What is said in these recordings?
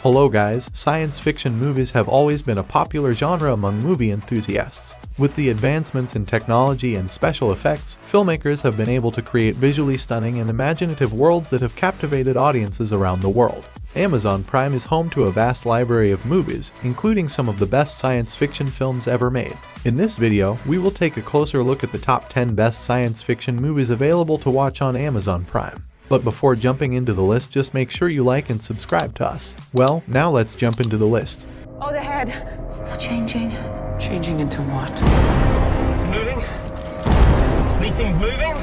Hello guys, science fiction movies have always been a popular genre among movie enthusiasts. With the advancements in technology and special effects, filmmakers have been able to create visually stunning and imaginative worlds that have captivated audiences around the world. Amazon Prime is home to a vast library of movies, including some of the best science fiction films ever made. In this video, we will take a closer look at the top 10 best science fiction movies available to watch on Amazon Prime. But before jumping into the list, just make sure you like and subscribe to us. Well, now let's jump into the list. Oh, the head. They're changing. Changing into what? It's moving? These things moving?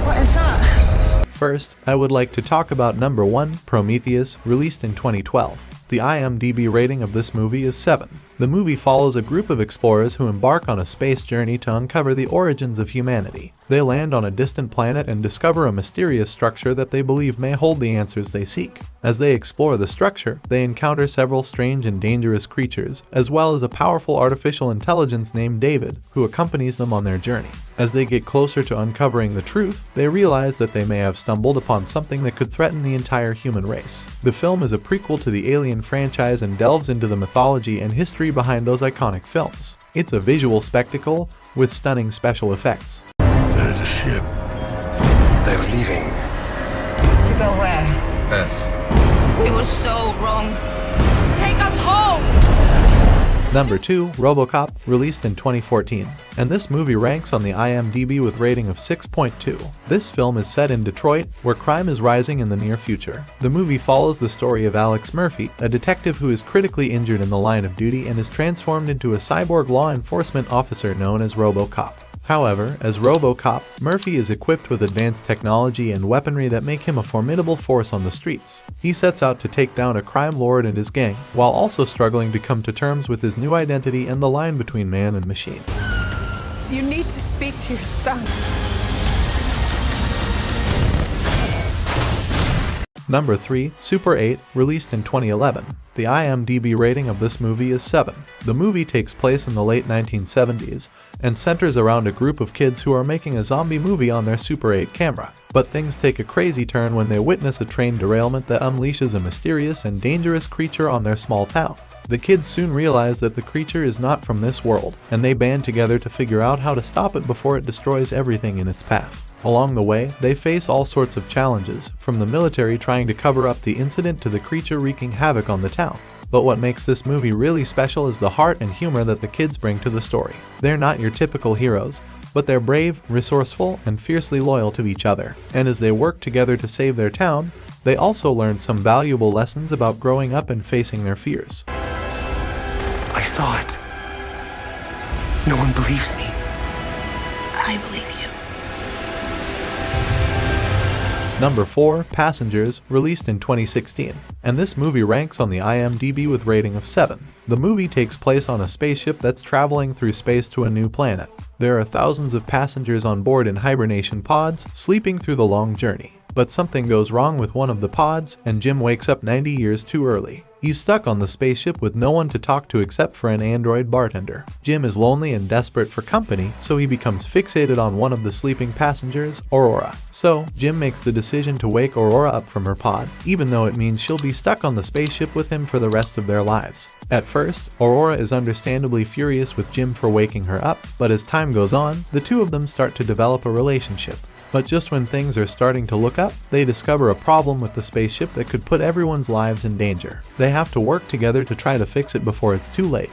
What is that? First, I would like to talk about number 1, Prometheus, released in 2012. The IMDb rating of this movie is 7. The movie follows a group of explorers who embark on a space journey to uncover the origins of humanity. They land on a distant planet and discover a mysterious structure that they believe may hold the answers they seek. As they explore the structure, they encounter several strange and dangerous creatures, as well as a powerful artificial intelligence named David, who accompanies them on their journey. As they get closer to uncovering the truth, they realize that they may have stumbled upon something that could threaten the entire human race. The film is a prequel to the Alien franchise and delves into the mythology and history behind those iconic films. It's a visual spectacle with stunning special effects. There's a ship. They're leaving. To go where? Earth. We were so wrong. Take us home! Number 2, Robocop, released in 2014, and this movie ranks on the IMDb with rating of 6.2. This film is set in Detroit, where crime is rising in the near future. The movie follows the story of Alex Murphy, a detective who is critically injured in the line of duty and is transformed into a cyborg law enforcement officer known as Robocop. However, as Robocop, Murphy is equipped with advanced technology and weaponry that make him a formidable force on the streets. He sets out to take down a crime lord and his gang, while also struggling to come to terms with his new identity and the line between man and machine. You need to speak to your son. Number 3, Super 8, released in 2011. The IMDb rating of this movie is 7. The movie takes place in the late 1970s and centers around a group of kids who are making a zombie movie on their Super 8 camera. But things take a crazy turn when they witness a train derailment that unleashes a mysterious and dangerous creature on their small town. The kids soon realize that the creature is not from this world, and they band together to figure out how to stop it before it destroys everything in its path. Along the way, they face all sorts of challenges, from the military trying to cover up the incident to the creature wreaking havoc on the town. But what makes this movie really special is the heart and humor that the kids bring to the story. They're not your typical heroes, but they're brave, resourceful, and fiercely loyal to each other. And as they work together to save their town, they also learn some valuable lessons about growing up and facing their fears. I saw it. No one believes me. I believe you. Number 4, Passengers, released in 2016, and this movie ranks on the IMDb with rating of 7. The movie takes place on a spaceship that's traveling through space to a new planet. There are thousands of passengers on board in hibernation pods, sleeping through the long journey. But something goes wrong with one of the pods, and Jim wakes up 90 years too early. He's stuck on the spaceship with no one to talk to except for an android bartender. Jim is lonely and desperate for company, so he becomes fixated on one of the sleeping passengers, Aurora. So, Jim makes the decision to wake Aurora up from her pod, even though it means she'll be stuck on the spaceship with him for the rest of their lives. At first, Aurora is understandably furious with Jim for waking her up, but as time goes on, the two of them start to develop a relationship. But just when things are starting to look up, they discover a problem with the spaceship that could put everyone's lives in danger. They have to work together to try to fix it before it's too late.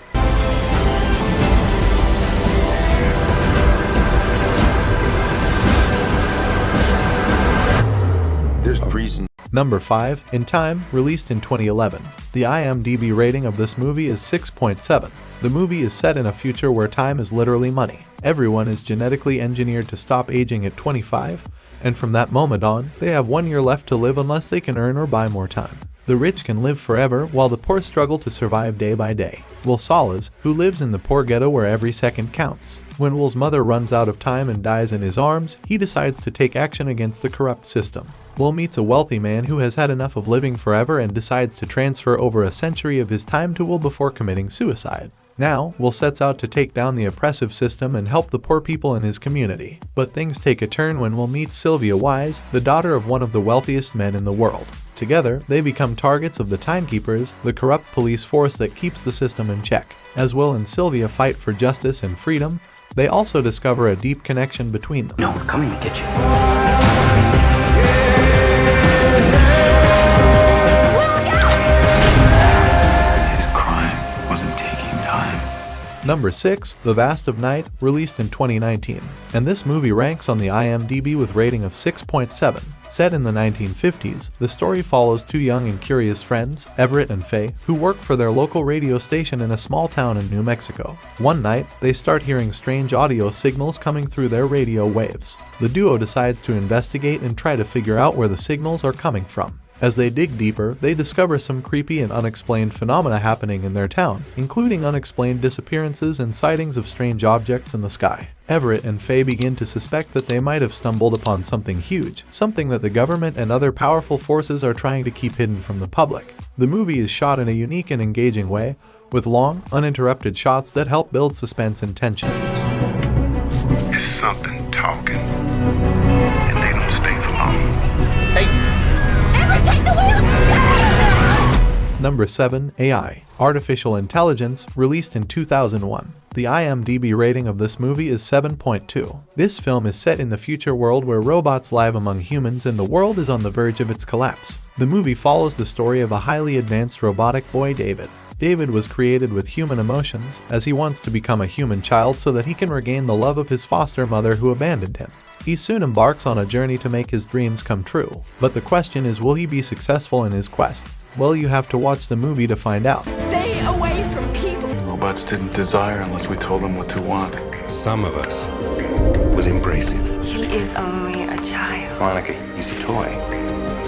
There's a reason. Number 5, In Time, released in 2011. The IMDb rating of this movie is 6.7. The movie is set in a future where time is literally money. Everyone is genetically engineered to stop aging at 25, and from that moment on, they have 1 year left to live unless they can earn or buy more time. The rich can live forever, while the poor struggle to survive day by day. Will Solis, who lives in the poor ghetto where every second counts. When Will's mother runs out of time and dies in his arms, he decides to take action against the corrupt system. Will meets a wealthy man who has had enough of living forever and decides to transfer over a century of his time to Will before committing suicide. Now, Will sets out to take down the oppressive system and help the poor people in his community. But things take a turn when Will meets Sylvia Wise, the daughter of one of the wealthiest men in the world. together, they become targets of the Timekeepers, the corrupt police force that keeps the system in check. As Will and Sylvia fight for justice and freedom, they also discover a deep connection between them. No, we're coming to get you. His crime wasn't taking time. Number 6, The Vast of Night, released in 2019, and this movie ranks on the IMDb with rating of 6.7. Set in the 1950s, the story follows two young and curious friends, Everett and Faye, who work for their local radio station in a small town in New Mexico. One night, they start hearing strange audio signals coming through their radio waves. The duo decides to investigate and try to figure out where the signals are coming from. As they dig deeper, they discover some creepy and unexplained phenomena happening in their town, including unexplained disappearances and sightings of strange objects in the sky. Everett and Faye begin to suspect that they might have stumbled upon something huge, something that the government and other powerful forces are trying to keep hidden from the public. The movie is shot in a unique and engaging way, with long, uninterrupted shots that help build suspense and tension. There's something talking, and they don't stay for long. Hey! Take the wheel! Number 7, AI, Artificial Intelligence, released in 2001. The IMDb rating of this movie is 7.2. This film is set in the future world where robots live among humans and the world is on the verge of its collapse. The movie follows the story of a highly advanced robotic boy, David. David was created with human emotions, as he wants to become a human child so that he can regain the love of his foster mother who abandoned him. He soon embarks on a journey to make his dreams come true, but the question is, will he be successful in his quest? Well, you have to watch the movie to find out. Stay away from people. Robots didn't desire unless we told them what to want. Some of us will embrace it. He is only a child. Monica, he's a toy.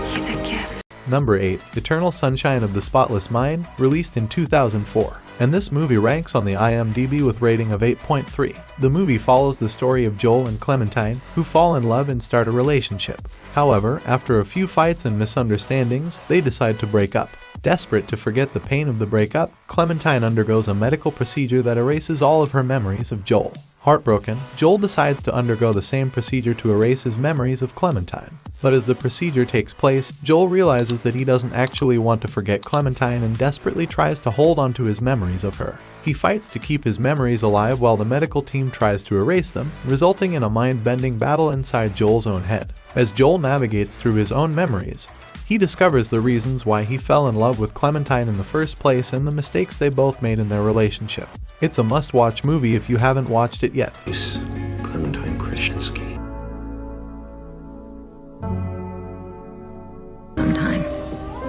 He's a gift. Number 8, Eternal Sunshine of the Spotless Mind, released in 2004, and this movie ranks on the IMDb with rating of 8.3. The movie follows the story of Joel and Clementine, who fall in love and start a relationship. However, after a few fights and misunderstandings, they decide to break up. Desperate to forget the pain of the breakup, Clementine undergoes a medical procedure that erases all of her memories of Joel. Heartbroken, Joel decides to undergo the same procedure to erase his memories of Clementine. But as the procedure takes place, Joel realizes that he doesn't actually want to forget Clementine and desperately tries to hold on to his memories of her. He fights to keep his memories alive while the medical team tries to erase them, resulting in a mind-bending battle inside Joel's own head. As Joel navigates through his own memories, he discovers the reasons why he fell in love with Clementine in the first place and the mistakes they both made in their relationship. It's a must-watch movie if you haven't watched it yet. Miss Clementine Krasinski. Sometime.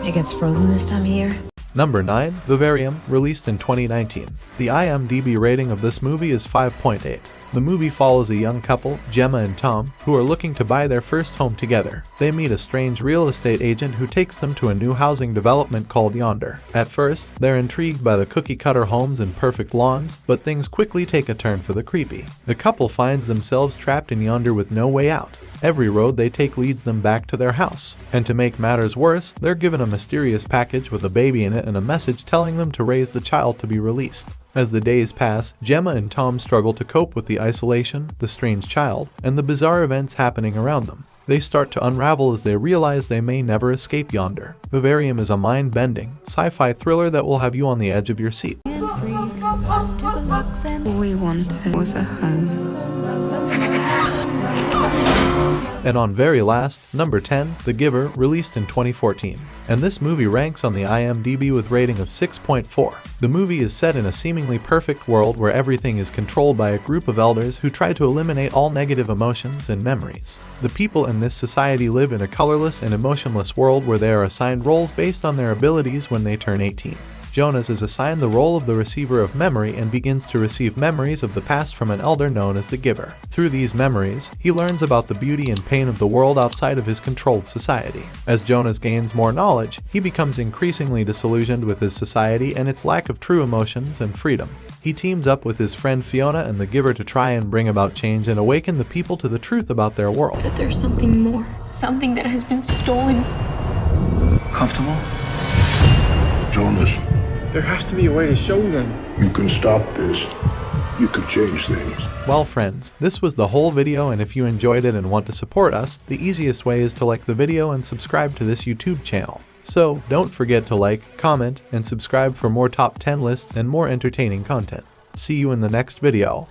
It gets frozen this time of year. Number 9, Vivarium, released in 2019. The IMDb rating of this movie is 5.8. The movie follows a young couple, Gemma and Tom, who are looking to buy their first home together. They meet a strange real estate agent who takes them to a new housing development called Yonder. At first, they're intrigued by the cookie-cutter homes and perfect lawns, but things quickly take a turn for the creepy. The couple finds themselves trapped in Yonder with no way out. Every road they take leads them back to their house. And to make matters worse, they're given a mysterious package with a baby in it and a message telling them to raise the child to be released. As the days pass, Gemma and Tom struggle to cope with the isolation, the strange child, and the bizarre events happening around them. They start to unravel as they realize they may never escape Yonder. Vivarium is a mind-bending, sci-fi thriller that will have you on the edge of your seat. All we wanted was a home. And on very last, number 10, The Giver, released in 2014. And this movie ranks on the IMDb with rating of 6.4. The movie is set in a seemingly perfect world where everything is controlled by a group of elders who try to eliminate all negative emotions and memories. The people in this society live in a colorless and emotionless world where they are assigned roles based on their abilities when they turn 18. Jonas is assigned the role of the receiver of memory and begins to receive memories of the past from an elder known as the Giver. Through these memories, he learns about the beauty and pain of the world outside of his controlled society. As Jonas gains more knowledge, he becomes increasingly disillusioned with his society and its lack of true emotions and freedom. He teams up with his friend Fiona and the Giver to try and bring about change and awaken the people to the truth about their world. That there's something more. Something that has been stolen. Comfortable? Jonas, There has to be a way to show them. you can stop this. You can change things. Well friends, this was the whole video, and if you enjoyed it and want to support us, the easiest way is to like the video and subscribe to this YouTube channel. So don't forget to like, comment, and subscribe for more top 10 lists and more entertaining content. See you in the next video.